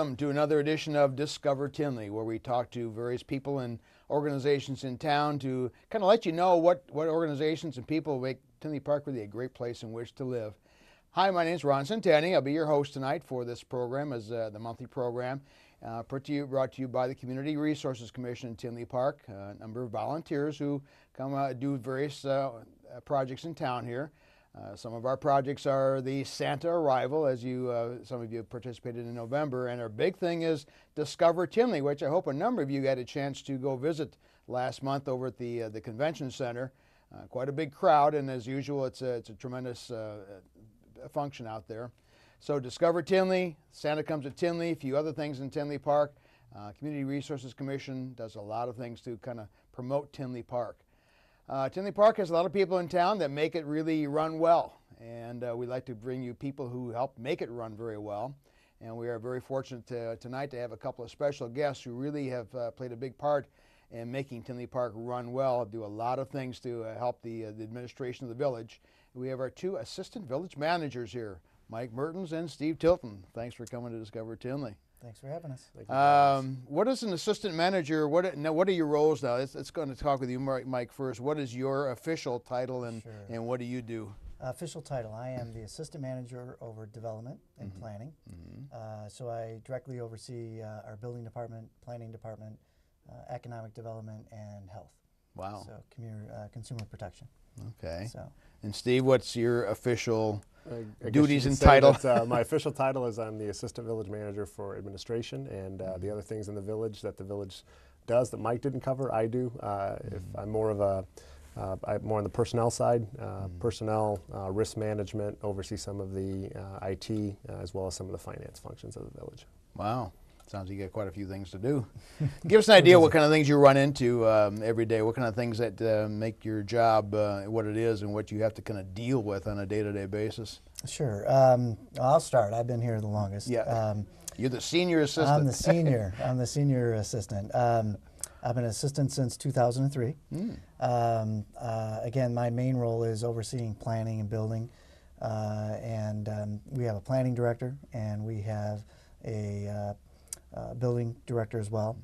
Welcome to another edition of Discover Tinley, where we talk to various people and organizations in town to kind of let you know what organizations and people make Tinley Park really a great place in which to live. Hi, my name is Ron Centani. I'll be your host tonight for this program as the monthly program brought to you by the Community Resources Commission in Tinley Park. A number of volunteers who come do various projects in town here. Some of our projects are the Santa Arrival, as some of you participated in November, and our big thing is Discover Tinley, which I hope a number of you had a chance to go visit last month over at the convention center. Quite a big crowd, and as usual, it's a tremendous function out there. So Discover Tinley, Santa Comes to Tinley, a few other things in Tinley Park. Community Resources Commission does a lot of things to kind of promote Tinley Park. Tinley Park has a lot of people in town that make it really run well, and we'd like to bring you people who help make it run very well. And we are very fortunate tonight to have a couple of special guests who really have played a big part in making Tinley Park run well, do a lot of things to help the administration of the village. We have our two assistant village managers here, Mike Mertens and Steve Tilton. Thanks for coming to Discover Tinley. Thanks for having us. What is an assistant manager? What are your roles now? Let's go and talk with you, Mike, first. What is your official title, and what do you do? Official title, I am the assistant manager over development and planning. So I directly oversee our building department, planning department, economic development, and health. Wow. So consumer protection. Okay. So. And Steve, what's your official duties and title? My official title is I'm the assistant village manager for administration and the other things in the village that the village does that Mike didn't cover, I do. If I'm more of I'm more on the personnel side, personnel, risk management, oversee some of the IT as well as some of the finance functions of the village. Wow. Sounds like you got quite a few things to do. Give us an idea what kind of things you run into every day, what kind of things that make your job what it is and what you have to kind of deal with on a day-to-day basis. Sure. I'll start. I've been here the longest. Yeah. You're the senior assistant. I'm the senior assistant. I've been an assistant since 2003. Again, my main role is overseeing planning and building. We have a planning director, and we have a building director as well.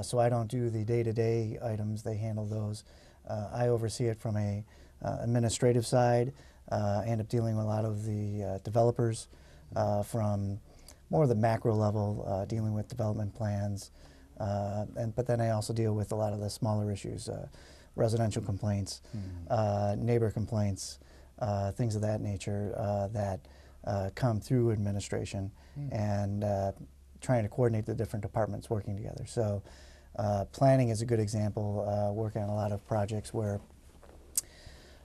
So I don't do the day-to-day items, they handle those. I oversee it from a administrative side. I end up dealing with a lot of the developers from more of the macro level, dealing with development plans. But then I also deal with a lot of the smaller issues, residential complaints, neighbor complaints, things of that nature that come through administration, and trying to coordinate the different departments working together. So planning is a good example, working on a lot of projects where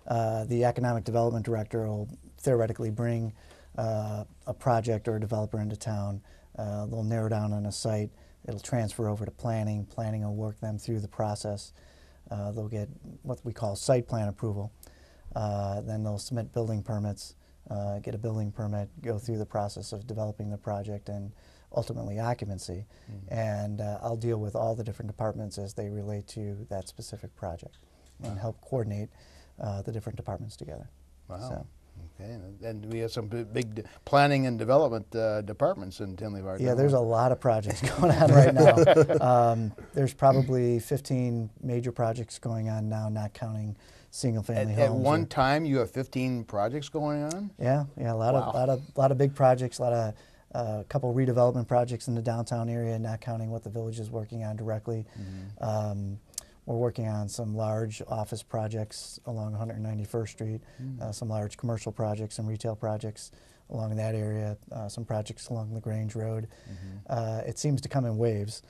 the economic development director will theoretically bring a project or a developer into town. They'll narrow down on a site, it'll transfer over to planning. Planning will work them through the process. They'll get what we call site plan approval. Then they'll submit building permits, get a building permit, go through the process of developing the project and ultimately occupancy. And I'll deal with all the different departments as they relate to that specific project and help coordinate the different departments together. Wow. So. Okay, and we have some big planning and development departments in Tinley Park. Yeah, there's a lot of projects going on right now. There's probably 15 major projects going on now, not counting single-family homes. At one time, you have 15 projects going on? Yeah, a lot of big projects, a couple redevelopment projects in the downtown area, not counting what the village is working on directly. We're working on some large office projects along 191st Street, some large commercial projects, some retail projects along that area, some projects along the Grange Road. It seems to come in waves.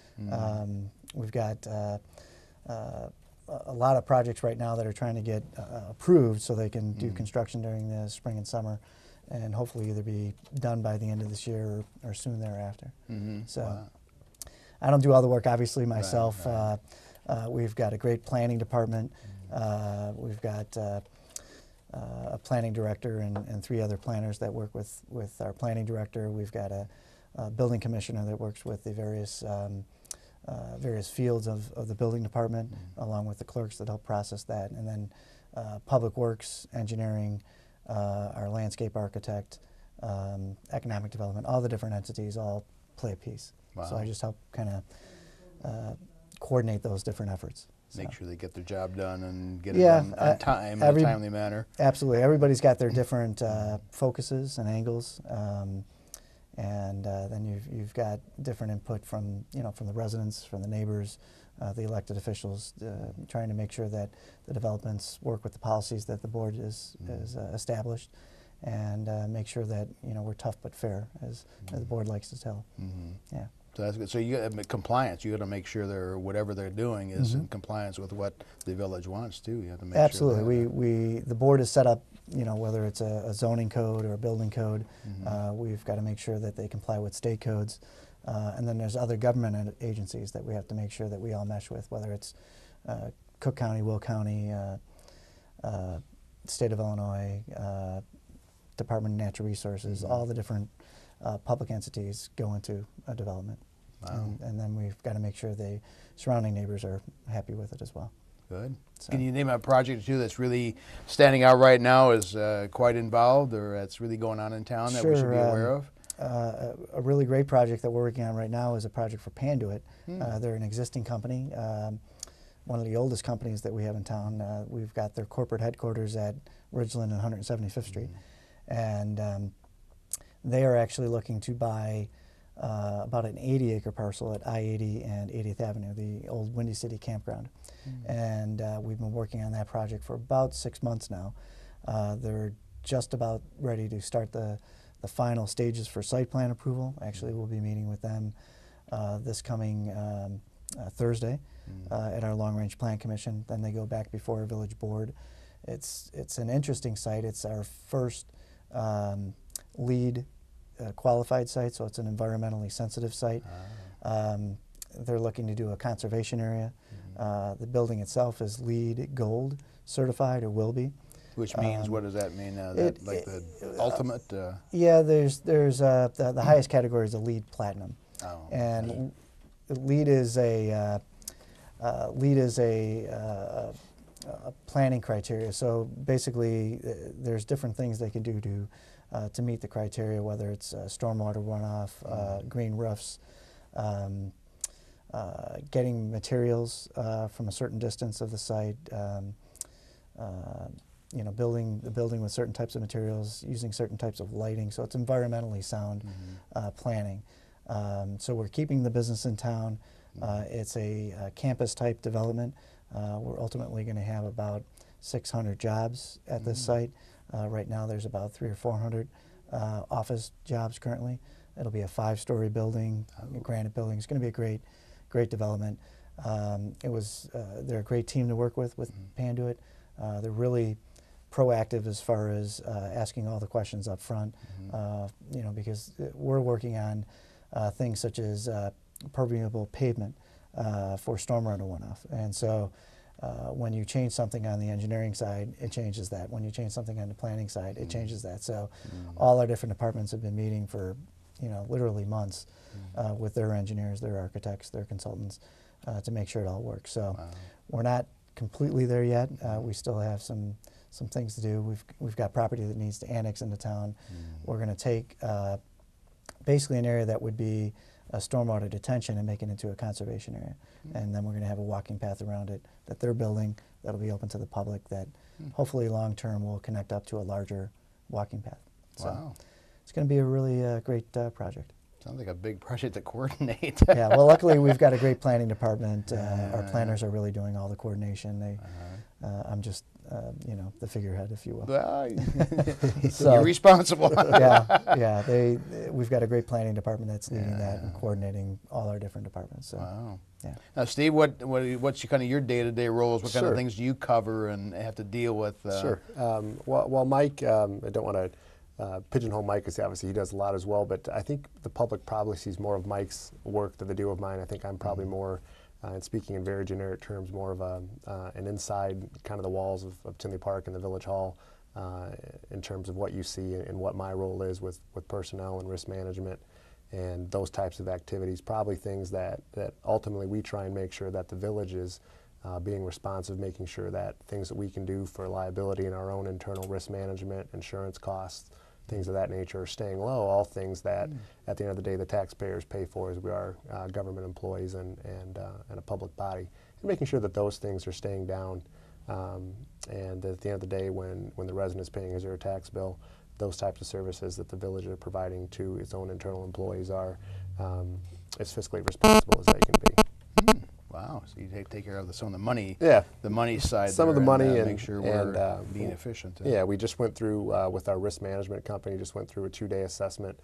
We've got a lot of projects right now that are trying to get approved so they can do construction during the spring and summer, and hopefully either be done by the end of this year or soon thereafter. So I don't do all the work, obviously, myself. Right. We've got a great planning department. We've got a planning director and 3 other planners that work with our planning director. We've got a building commissioner that works with the various fields of the building department, along with the clerks that help process that. And then public works, engineering, our landscape architect, economic development, all the different entities all play a piece. Wow. So I just help kind of coordinate those different efforts. Make So. sure they get their job done and get Yeah, it done on time, in a timely manner. Absolutely. Everybody's got their different focuses and angles, and then you've got different input from from the residents, from the neighbors, the elected officials, trying to make sure that the developments work with the policies that the board is established, and make sure that we're tough but fair, as the board likes to tell. Yeah. So that's good. So you got compliance. You got to make sure whatever they're doing is in compliance with what the village wants too. You have to make Absolutely. sure. The board is set up. Whether it's a zoning code or a building code, we've got to make sure that they comply with state codes. And then there's other government agencies that we have to make sure that we all mesh with, whether it's Cook County, Will County, State of Illinois, Department of Natural Resources, all the different public entities go into a development. Wow. And then we've got to make sure the surrounding neighbors are happy with it as well. Good. So. Can you name a project or two that's really standing out right now, is quite involved, or that's really going on in town that we should be aware of? A really great project that we're working on right now is a project for Panduit. They're an existing company, one of the oldest companies that we have in town. We've got their corporate headquarters at Ridgeland and 175th Street. And they are actually looking to buy about an 80-acre parcel at I-80 and 80th Avenue, the old Windy City campground. And we've been working on that project for about 6 months now. They're just about ready to start the final stages for site plan approval. Actually, we'll be meeting with them this coming Thursday at our Long Range Plan Commission. Then they go back before our village board. It's an interesting site. It's our first LEED qualified site, so it's an environmentally sensitive site. They're looking to do a conservation area. The building itself is LEED Gold certified, or will be. Which means, what does that mean? Like the ultimate? Yeah, there's the highest category is a LEED Platinum, and LEED is a planning criteria. So basically, there's different things they can do to meet the criteria, whether it's stormwater runoff, green roofs, getting materials from a certain distance of the site, building the building with certain types of materials, using certain types of lighting. So it's environmentally sound planning. So we're keeping the business in town. It's a campus type development. We're ultimately going to have about 600 jobs at this site. Right now there's about 300 or 400 office jobs currently. It'll be a 5-story building, a granite building. It's going to be a great development. They're a great team to work with Panduit. They're really proactive as far as asking all the questions up front, because we're working on things such as permeable pavement for stormwater runoff. And so when you change something on the engineering side, it changes that. When you change something on the planning side, it changes that. So all our different departments have been meeting for literally months with their engineers, their architects, their consultants to make sure it all works. So we're not completely there yet. We still have some things to do. We've got property that needs to annex into town. We're going to take basically an area that would be a stormwater detention and make it into a conservation area. And then we're going to have a walking path around it that they're building that'll be open to the public that hopefully long term will connect up to a larger walking path. So it's going to be a really great project. Sounds like a big project to coordinate. Yeah, well, luckily we've got a great planning department. Our planners are really doing all the coordination. I'm just, the figurehead, if you will. Well, So, you're responsible. yeah. We've got a great planning department that's leading that and coordinating all our different departments. So, Wow. yeah. Now, Steve, what's kind of your day-to-day roles? What kind Sure. of things do you cover and have to deal with? Sure. Well, Mike, I don't want to pigeonhole Mike because obviously he does a lot as well, but I think the public probably sees more of Mike's work than they do of mine. I think I'm probably more, and speaking in very generic terms, more of an inside kind of the walls of Tinley Park and the Village Hall in terms of what you see and what my role is with personnel and risk management and those types of activities. Probably things that ultimately we try and make sure that the village is being responsive, making sure that things that we can do for liability and our own internal risk management, insurance costs, things of that nature are staying low, all things that at the end of the day the taxpayers pay for as we are government employees and a public body. And making sure that those things are staying down, and at the end of the day when the resident is paying a zero tax bill, those types of services that the village are providing to its own internal employees are as fiscally responsible as they can be. Wow, so you take care of some of the money, Yeah, the money side, some of the there money, and make sure we're and being efficient. Yeah, we just went through with our risk management company. Just went through a 2-day assessment,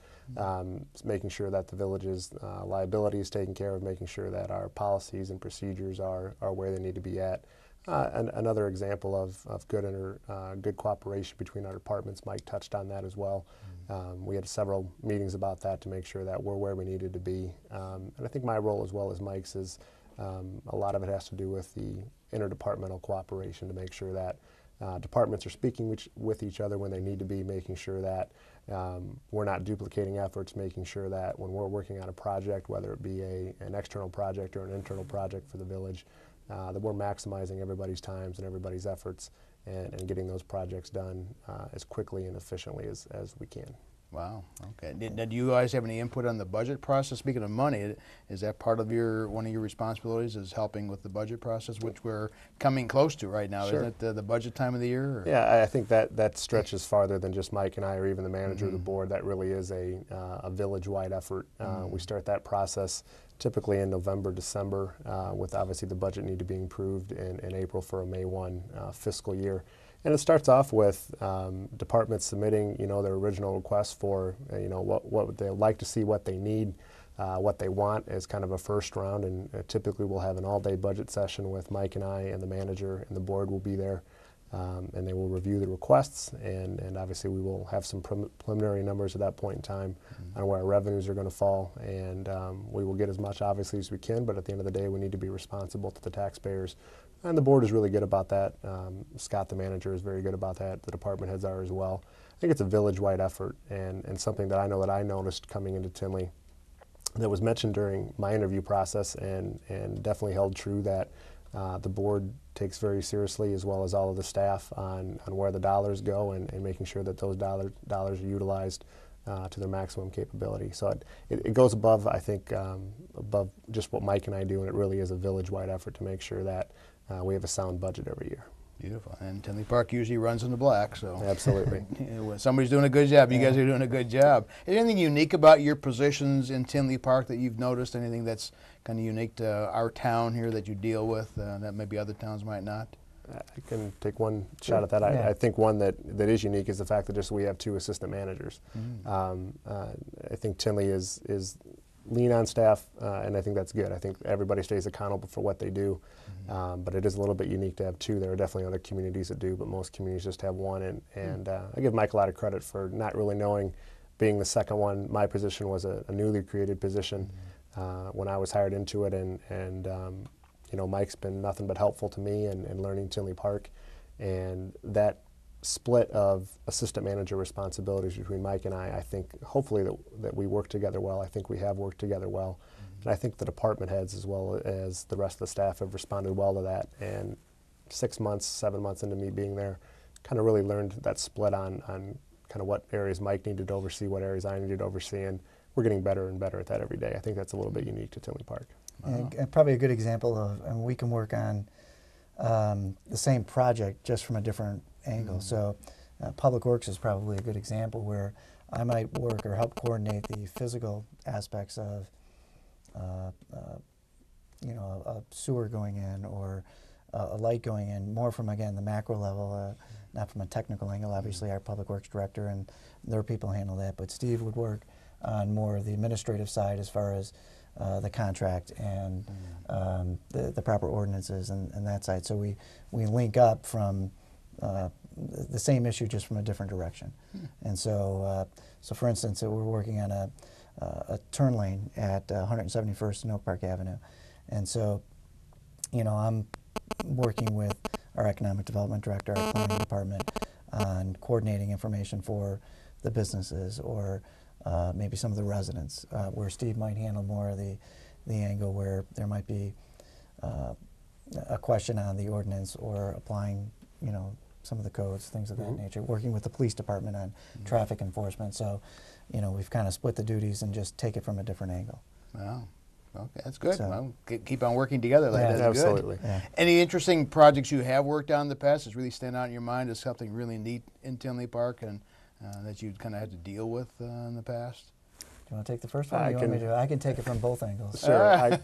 making sure that the village's liability is taken care of, making sure that our policies and procedures are where they need to be at. And another example of good cooperation between our departments. Mike touched on that as well. We had several meetings about that to make sure that we're where we needed to be. And I think my role as well as Mike's is a lot of it has to do with the interdepartmental cooperation to make sure that departments are speaking with each other when they need to be, making sure that we're not duplicating efforts, making sure that when we're working on a project, whether it be an external project or an internal project for the village, that we're maximizing everybody's times and everybody's efforts and getting those projects done as quickly and efficiently as we can. Wow. Okay. Did you guys have any input on the budget process? Speaking of money, is that part of one of your responsibilities? Is helping with the budget process, which we're coming close to right now? Sure. Isn't it the budget time of the year? Or? Yeah, I think that stretches farther than just Mike and I, or even the manager of the board. That really is a village-wide effort. We start that process typically in November, December, with obviously the budget need to be approved in April for a May 1 fiscal year. And it starts off with departments submitting, their original requests for, what would they like to see, what they need, what they want as kind of a first round. And typically we'll have an all-day budget session with Mike and I and the manager, and the board will be there. And they will review the requests, and obviously we will have some preliminary numbers at that point in time on where our revenues are going to fall, and we will get as much obviously as we can, but at the end of the day we need to be responsible to the taxpayers, and the board is really good about that. Scott, the manager, is very good about that. The department heads are as well. I think it's a village-wide effort, and something that I know that I noticed coming into Tinley that was mentioned during my interview process, and definitely held true, that the board takes very seriously, as well as all of the staff, on where the dollars go and making sure that those dollars are utilized to their maximum capability. So it goes above, I think, above just what Mike and I do, and it really is a village-wide effort to make sure that we have a sound budget every year. Beautiful. And Tinley Park usually runs in the black, so. Absolutely. When somebody's doing a good job, you guys are doing a good job. Is there anything unique about your positions in Tinley Park that you've noticed? Anything that's kind of unique to our town here that you deal with that maybe other towns might not? I can take one shot at that. I think one that is unique is the fact that just we have 2 assistant managers. I think Tinley is lean on staff, and I think that's good. I think everybody stays accountable for what they do, but it is a little bit unique to have 2. There are definitely other communities that do, but most communities just have 1. And I give Mike a lot of credit for not really knowing, being the second one. My position was a newly created position when I was hired into it, and Mike's been nothing but helpful to me in learning Tinley Park, and that split of assistant manager responsibilities between Mike and I think hopefully that we work together well. I think we have worked together well, and I think the department heads as well as the rest of the staff have responded well to that. And 6 months, 7 months into me being there, kind of really learned that split on kind of what areas Mike needed to oversee, what areas I needed to oversee, and we're getting better and better at that every day. I think that's a little bit unique to Tinley Park. And probably a good example of, and we can work on the same project just from a different angle. So Public Works is probably a good example where I might work or help coordinate the physical aspects of a sewer going in or a light going in, more from, again, the macro level, not from a technical angle. Obviously our Public Works director and their people handle that, but Steve would work on more of the administrative side as far as the contract and the proper ordinances and that side. So we link up from the same issue, just from a different direction. And so for instance, we're working on a turn lane at 171st and Oak Park Avenue. And so, I'm working with our economic development director, our planning department, on coordinating information for the businesses or maybe some of the residents, where Steve might handle more of the angle where there might be a question on the ordinance or applying, some of the codes, things of that nature, working with the police department on traffic enforcement. So, you know, we've kind of split the duties and just take it from a different angle. Wow. Okay, that's good. So, well, keep on working together. That's absolutely. good. Yeah. Any interesting projects you have worked on in the past that's really stand out in your mind as something really neat in Tinley Park and that you kind of had to deal with in the past? Do you want to take the first one? Or you want me to? I can take it from both angles. Sure.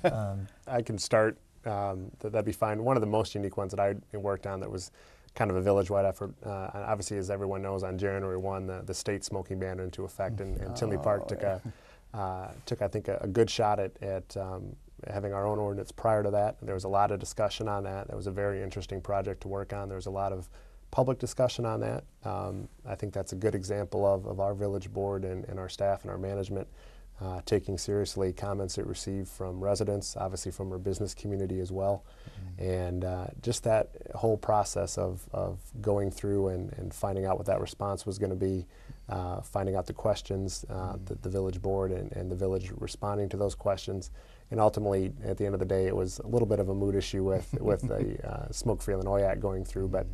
I can start. That'd be fine. One of the most unique ones that I worked on that was kind of a village-wide effort. Obviously, as everyone knows, on January 1, the state smoking ban went into effect, and Tinley Park took I think a good shot at having our own ordinance prior to that. There was a lot of discussion on that. That was a very interesting project to work on. There was a lot of public discussion on that. I think that's a good example of our village board and our staff and our management taking seriously comments it received from residents, obviously from our business community as well. And just that whole process of going through and finding out what that response was going to be, finding out the questions, the village board and the village responding to those questions. And ultimately, at the end of the day, it was a little bit of a mood issue with the Smoke-Free Illinois Act going through. But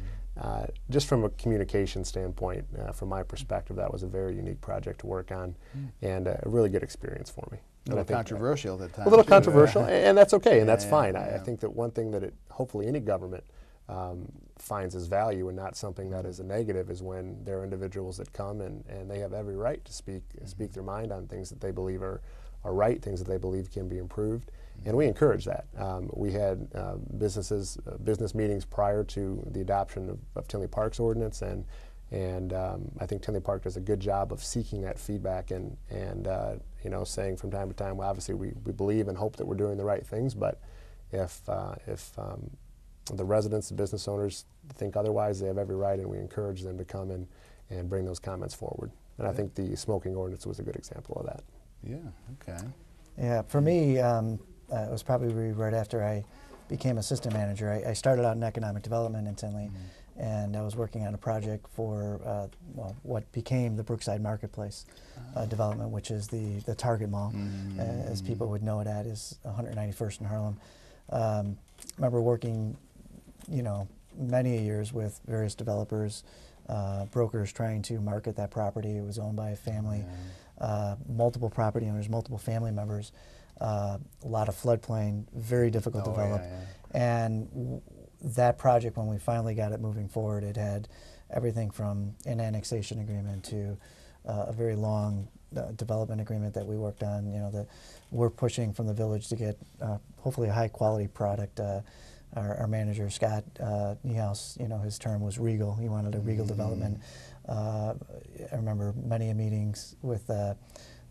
just from a communication standpoint, from my perspective, that was a very unique project to work on and a really good experience for me. A little controversial at the time. A little controversial, and that's okay, and that's fine. I think that one thing that hopefully any government finds as value and not something that is a negative is when there are individuals that come and they have every right to speak their mind on things that they believe are right, things that they believe can be improved, and we encourage that. We had business meetings prior to the adoption of Tinley Park's ordinance, and I think Tinley Park does a good job of seeking that feedback and you know, saying from time to time, well, obviously we believe and hope that we're doing the right things, but if the residents, the business owners think otherwise, they have every right, and we encourage them to come and bring those comments forward. And I think the smoking ordinance was a good example of that. Yeah, okay. Yeah, for me, it was probably right after I became assistant manager. I started out in economic development in Tinley, and I was working on a project for what became the Brookside Marketplace development, which is the Target Mall, as people would know it at, is 191st in Harlem. I remember working, you know, many years with various developers, brokers trying to market that property. It was owned by a family, multiple property owners, multiple family members, a lot of floodplain, very difficult to develop. And that project, when we finally got it moving forward, it had everything from an annexation agreement to a very long development agreement that we worked on. You know, we're pushing from the village to get hopefully a high quality product. Our manager, Scott Niehaus, you know, his term was regal. He wanted a regal development. I remember many meetings with the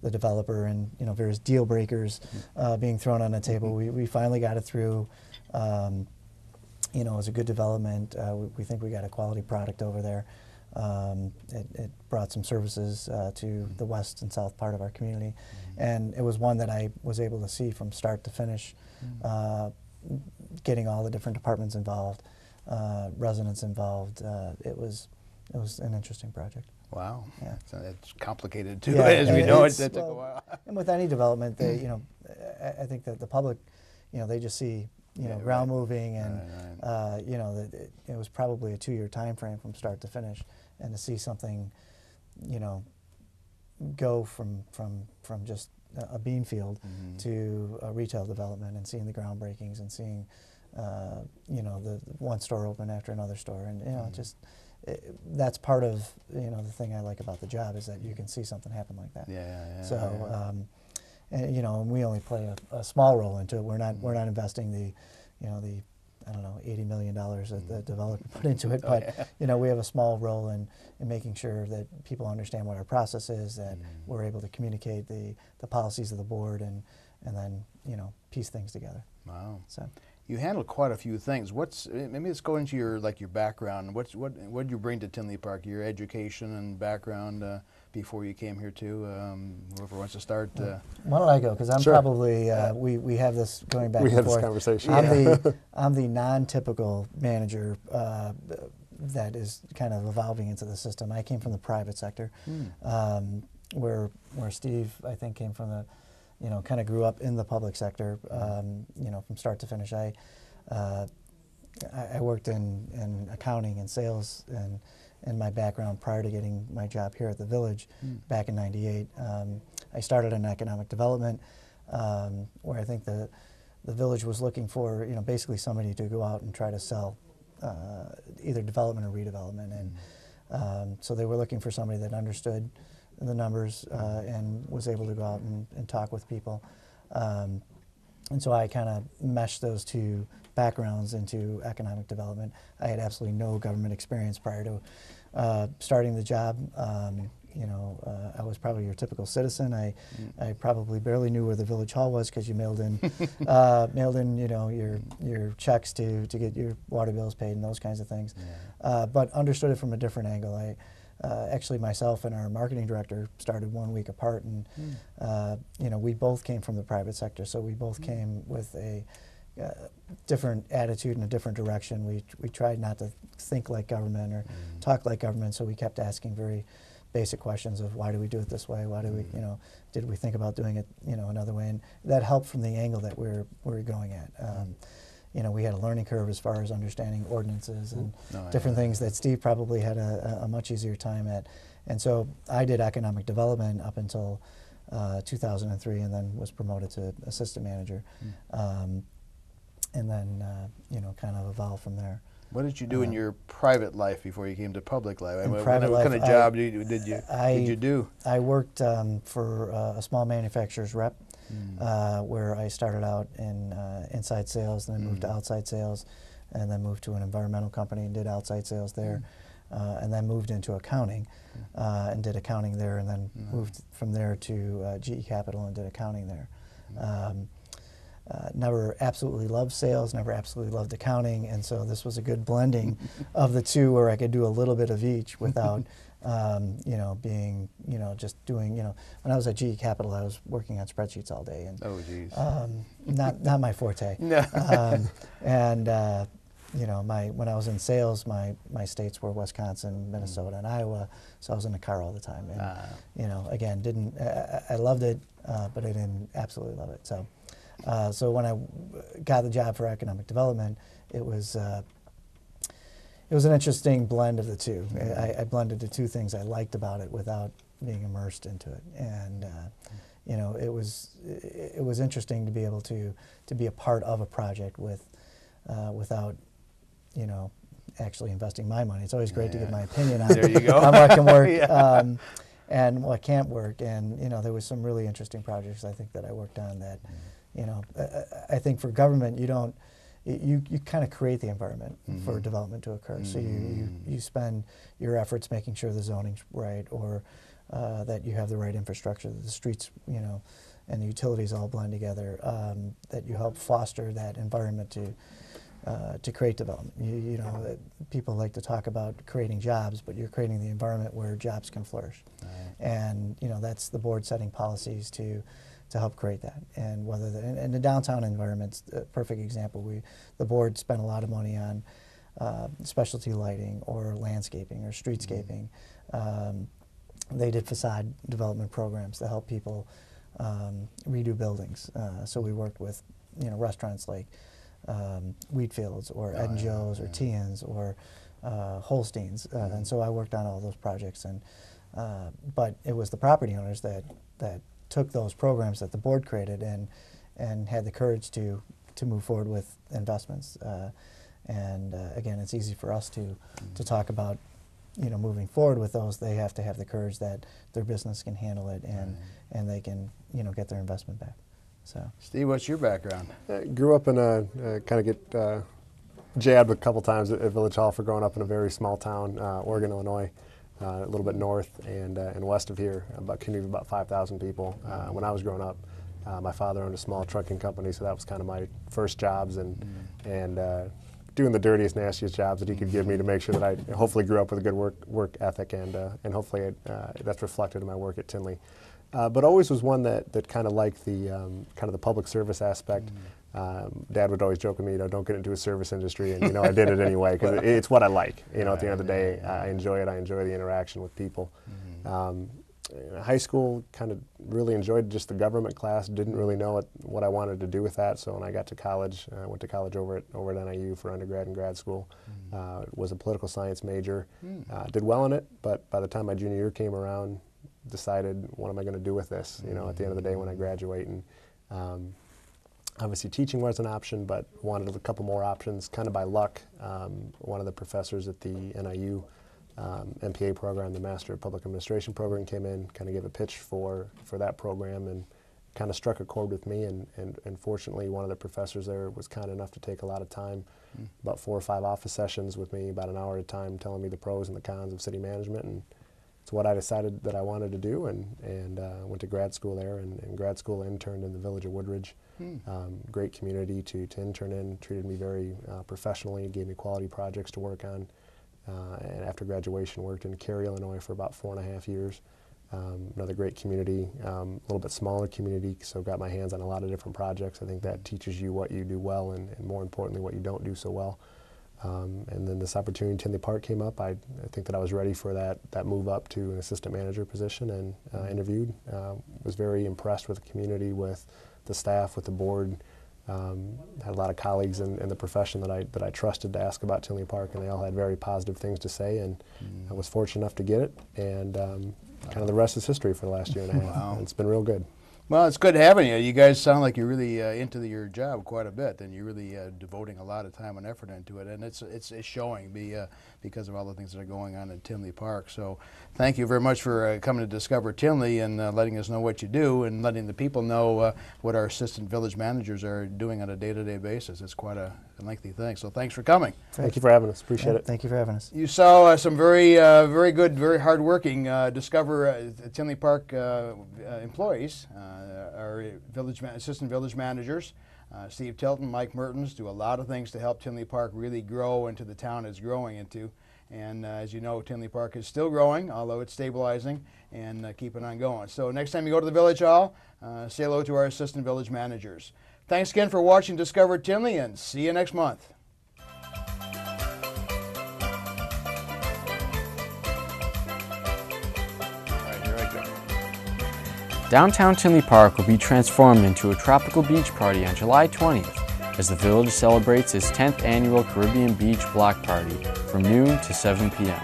developer and, you know, various deal breakers being thrown on the table. We finally got it through. You know, it was a good development. We think we got a quality product over there. It brought some services to the west and south part of our community. And it was one that I was able to see from start to finish, getting all the different departments involved, residents involved. It was an interesting project. Wow. Yeah. So it's complicated too, as we know. It took a while. And with any development, they, you know, I think that the public, you know, they just see, you know, ground moving, and you know, it was probably a 2-year time frame from start to finish, and to see something, you know, go from just a bean field to a retail development, and seeing the groundbreakings and seeing, you know, the one store open after another store, and you know, just that's part of, you know, the thing I like about the job is that you can see something happen like that. So. And, you know, and we only play a small role into it. We're not investing the, you know, the, I don't know, $80 million that the developer put into it. But you know, we have a small role in making sure that people understand what our process is, that we're able to communicate the policies of the board, and then, you know, piece things together. Wow. So you handle quite a few things. Maybe let's go into your background. What did you bring to Tinley Park? Your education and background before you came here too. Whoever wants to start. Why don't I go? Because I'm probably we have this going back and forth. We had this conversation. I'm the non-typical manager that is kind of evolving into the system. I came from the private sector, where Steve, I think, came from the, you know, kind of grew up in the public sector, you know, from start to finish. I worked in accounting and sales and in my background prior to getting my job here at the Village back in '98. I started in economic development, where I think the Village was looking for, basically somebody to go out and try to sell either development or redevelopment. And so they were looking for somebody that understood the numbers and was able to go out and talk with people. And so I kind of meshed those two backgrounds into economic development. I had absolutely no government experience prior to starting the job. I was probably your typical citizen. I probably barely knew where the Village Hall was because you mailed in, your checks to get your water bills paid and those kinds of things. Yeah. But understood it from a different angle. Actually, myself and our marketing director started 1 week apart, and we both came from the private sector, so we both came with a different attitude and a different direction. We tried not to think like government or talk like government, so we kept asking very basic questions of why do we do it this way? Why do we, did we think about doing it, another way? And that helped from the angle that we're going at. We had a learning curve as far as understanding ordinances and different things that Steve probably had a much easier time at. And so I did economic development up until 2003, and then was promoted to assistant manager. And then, kind of evolved from there. What did you do in your private life before you came to public life? What private life, kind of job did you do? I worked for a small manufacturer's rep, where I started out in inside sales, then moved to outside sales, and then moved to an environmental company and did outside sales there, and then moved into accounting and did accounting there, and then moved from there to GE Capital and did accounting there. Never absolutely loved sales, never absolutely loved accounting, and so this was a good blending of the two where I could do a little bit of each without, being, just doing, when I was at GE Capital, I was working on spreadsheets all day, and oh, geez. Not my forte. No. When I was in sales, my states were Wisconsin, Minnesota, and Iowa, so I was in the car all the time, and again, I loved it, but I didn't absolutely love it. So when I got the job for economic development, it was an interesting blend of the two. I blended the two things I liked about it without being immersed into it, and it was interesting to be able to be a part of a project without actually investing my money. It's always great to give my opinion on, there you go. on what can work and what can't work. And there was some really interesting projects I think that I worked on that. I think for government, you kind of create the environment for development to occur. So you spend your efforts making sure the zoning's right, or that you have the right infrastructure, that the streets, and the utilities all blend together, that you help foster that environment to create development. People like to talk about creating jobs, but you're creating the environment where jobs can flourish. And that's the board setting policies to help create that. And whether and the downtown environment's a perfect example. The board spent a lot of money on specialty lighting or landscaping or streetscaping. They did facade development programs to help people redo buildings. So we worked with restaurants like Wheatfields or Ed and Joe's or Tian's or Holstein's, and so I worked on all those projects. And but it was the property owners that took those programs that the board created and had the courage to move forward with investments. Again, it's easy for us to talk about moving forward with those. They have to have the courage that their business can handle it and they can get their investment back. So, Steve, what's your background? I grew up in a kind of get jabbed a couple times at Village Hall for growing up in a very small town, Oregon, Illinois. A little bit north and west of here, community of about 5,000 people. When I was growing up, my father owned a small trucking company, so that was kind of my first jobs, and doing the dirtiest, nastiest jobs that he could give me to make sure that I hopefully grew up with a good work ethic, and hopefully that's reflected in my work at Tinley. But always was one that kind of liked the kind of the public service aspect. Dad would always joke with me, don't get into a service industry, and I did it anyway because it's what I like. At the end of the day, I enjoy it. I enjoy the interaction with people. in high school, kind of really enjoyed just the government class. Didn't really know what I wanted to do with that. So when I got to college, I went to college over at NIU for undergrad and grad school. Was a political science major. Did well in it, but by the time my junior year came around, decided, what am I going to do with this? You know, at the end of the day when I graduate. And obviously teaching was an option, but wanted a couple more options. Kind of by luck, one of the professors at the NIU MPA program, the Master of Public Administration program, came in, kind of gave a pitch for that program, and kind of struck a chord with me. And fortunately, one of the professors there was kind enough to take a lot of time, about 4 or 5 office sessions with me, about an hour at a time, telling me the pros and the cons of city management. And it's what I decided that I wanted to do, and went to grad school there, and grad school interned in the village of Woodridge. Great community to intern in, treated me very professionally, gave me quality projects to work on. And after graduation, worked in Cary, Illinois for about 4.5 years. Another great community, a little bit smaller community, so got my hands on a lot of different projects. I think that teaches you what you do well, and more importantly, what you don't do so well. And then this opportunity in Tinley Park came up. I think that I was ready for that move up to an assistant manager position, and interviewed. Was very impressed with the community, with the staff, with the board. Had a lot of colleagues in the profession that I trusted to ask about Tinley Park, and they all had very positive things to say, and I was fortunate enough to get it, and kind of the rest is history for the last year and a half. Wow. And it's been real good. Well, it's good having you. You guys sound like you're really into your job quite a bit, and you're really devoting a lot of time and effort into it, and it's showing because of all the things that are going on in Tinley Park. So thank you very much for coming to Discover Tinley and letting us know what you do, and letting the people know what our assistant village managers are doing on a day-to-day basis. It's quite a lengthy thing. So thanks for coming. Thank you for having us. Appreciate it. Thank you for having us. You saw some very good, very hard-working Discover Tinley Park employees. Our assistant village managers, Steve Tilton, Mike Mertens, do a lot of things to help Tinley Park really grow into the town it's growing into. And as you know, Tinley Park is still growing, although it's stabilizing, and keeping on going. So next time you go to the Village Hall, say hello to our assistant village managers. Thanks again for watching Discover Tinley, and see you next month. Downtown Tinley Park will be transformed into a tropical beach party on July 20th as the village celebrates its 10th annual Caribbean Beach Block Party from noon to 7 p.m.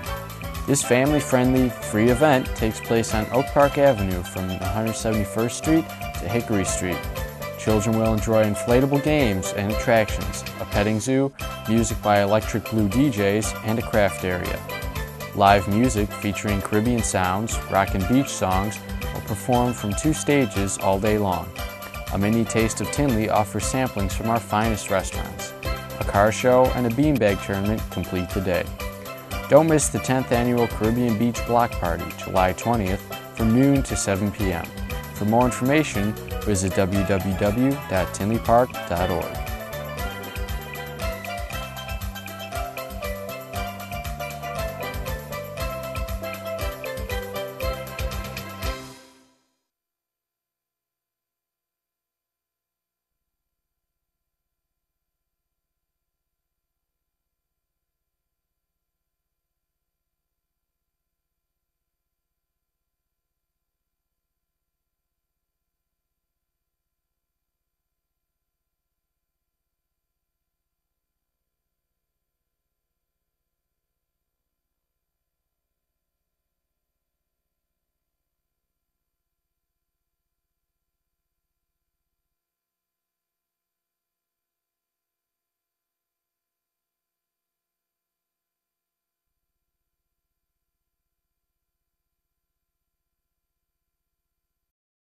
This family-friendly, free event takes place on Oak Park Avenue from 171st Street to Hickory Street. Children will enjoy inflatable games and attractions, a petting zoo, music by Electric Blue DJs, and a craft area. Live music featuring Caribbean sounds, rock and beach songs will perform from 2 stages all day long. A mini taste of Tinley offers samplings from our finest restaurants. A car show and a beanbag tournament complete the day. Don't miss the 10th annual Caribbean Beach Block Party, July 20th, from noon to 7 p.m. For more information, visit www.tinleypark.org.